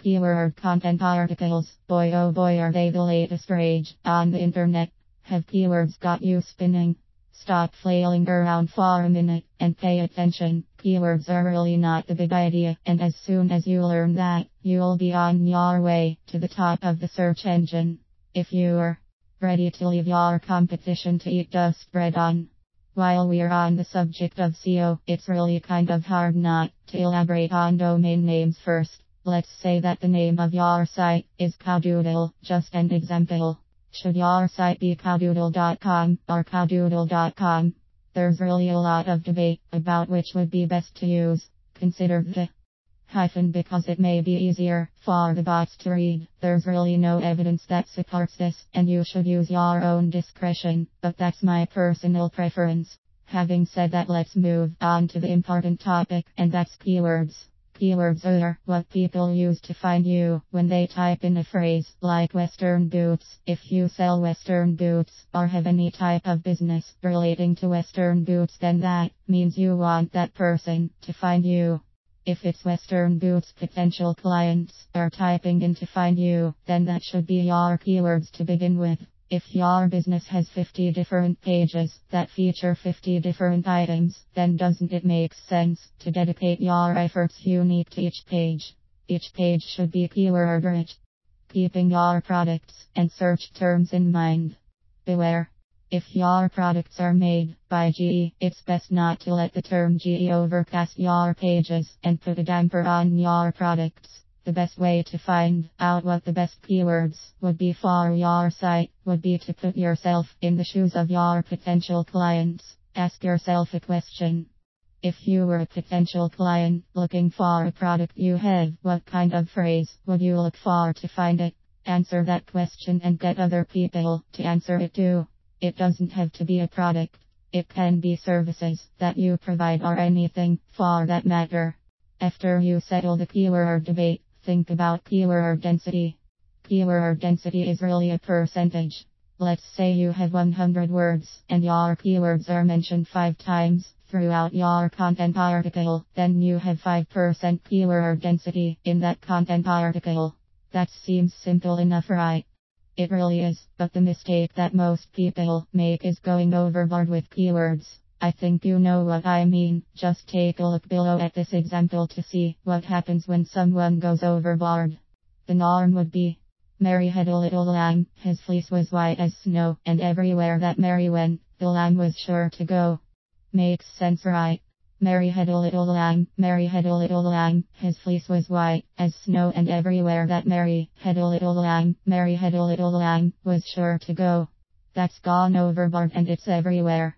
Keyword content articles. Boy oh boy, are they the latest rage on the internet. Have keywords got you spinning? Stop flailing around for a minute and pay attention. Keywords are really not the big idea, and as soon as you learn that, you'll be on your way to the top of the search engine. If you're ready to leave your competition to eat dust bread on. While we're on the subject of SEO, it's really kind of hard not to elaborate on domain names first. Let's say that the name of your site is Cowdoodle, just an example. Should your site be cowdoodle.com or cowdoodle.com? There's really a lot of debate about which would be best to use. Consider the hyphen because it may be easier for the bots to read. There's really no evidence that supports this, and you should use your own discretion, but that's my personal preference. Having said that, let's move on to the important topic, and that's keywords. Keywords are what people use to find you when they type in a phrase like Western boots. If you sell Western boots or have any type of business relating to Western boots, then that means you want that person to find you. If it's Western boots potential clients are typing in to find you, then that should be your keywords to begin with. If your business has 50 different pages that feature 50 different items, then doesn't it make sense to dedicate your efforts unique to each page? Each page should be keyword rich, keeping your products and search terms in mind. Beware. If your products are made by GE, it's best not to let the term GE overcast your pages and put a damper on your products. The best way to find out what the best keywords would be for your site would be to put yourself in the shoes of your potential clients. Ask yourself a question. If you were a potential client looking for a product you have, what kind of phrase would you look for to find it? Answer that question and get other people to answer it too. It doesn't have to be a product. It can be services that you provide or anything for that matter. After you settle the keyword debate, think about keyword density. Keyword density is really a percentage. Let's say you have 100 words and your keywords are mentioned 5 times throughout your content article, then you have 5% keyword density in that content article. That seems simple enough, right? It really is, but the mistake that most people make is going overboard with keywords. I think you know what I mean. Just take a look below at this example to see what happens when someone goes overboard. The norm would be, Mary had a little lamb, his fleece was white as snow, and everywhere that Mary went, the lamb was sure to go. Makes sense, right? Mary had a little lamb, his fleece was white as snow, and everywhere that Mary had a little lamb, was sure to go. That's gone overboard and it's everywhere.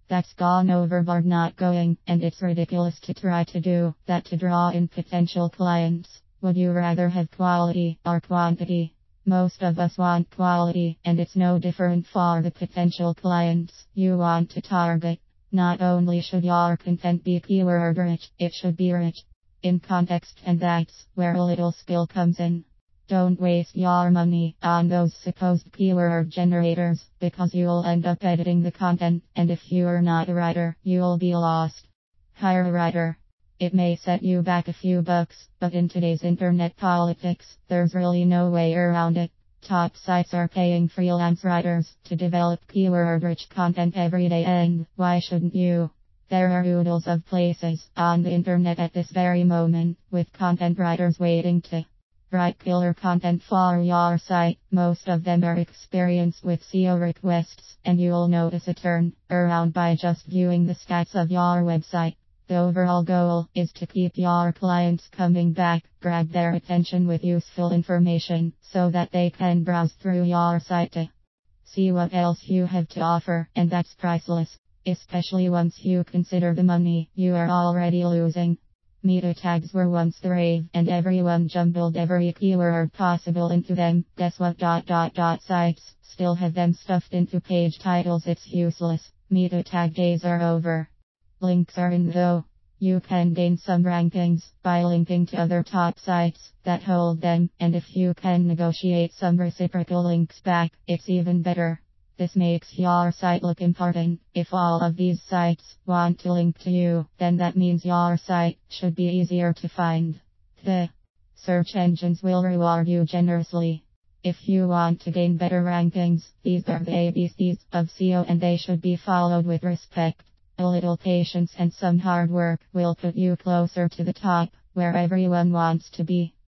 That's gone overboard not going, and it's ridiculous to try to do that to draw in potential clients. Would you rather have quality or quantity? Most of us want quality, and it's no different for the potential clients you want to target. Not only should your content be keyword rich, it should be rich in context, and that's where a little skill comes in. Don't waste your money on those supposed keyword generators, because you'll end up editing the content, and if you're not a writer, you'll be lost. Hire a writer. It may set you back a few bucks, but in today's internet politics, there's really no way around it. Top sites are paying freelance writers to develop keyword-rich content every day, and why shouldn't you? There are oodles of places on the internet at this very moment, with content writers waiting to write killer content for your site. Most of them are experienced with SEO requests, and you'll notice a turn around by just viewing the stats of your website. The overall goal is to keep your clients coming back, grab their attention with useful information, so that they can browse through your site to see what else you have to offer, and that's priceless, especially once you consider the money you are already losing. Meta tags were once the rave, and everyone jumbled every keyword possible into them. Guess what? Sites still have them stuffed into page titles. It's useless. Meta tag days are over. Links are in though. You can gain some rankings by linking to other top sites that hold them, and if you can negotiate some reciprocal links back, it's even better. This makes your site look important. If all of these sites want to link to you, then that means your site should be easier to find. The Search engines will reward you generously. If you want to gain better rankings, these are the ABCs of SEO and they should be followed with respect. A little patience and some hard work will put you closer to the top, where everyone wants to be.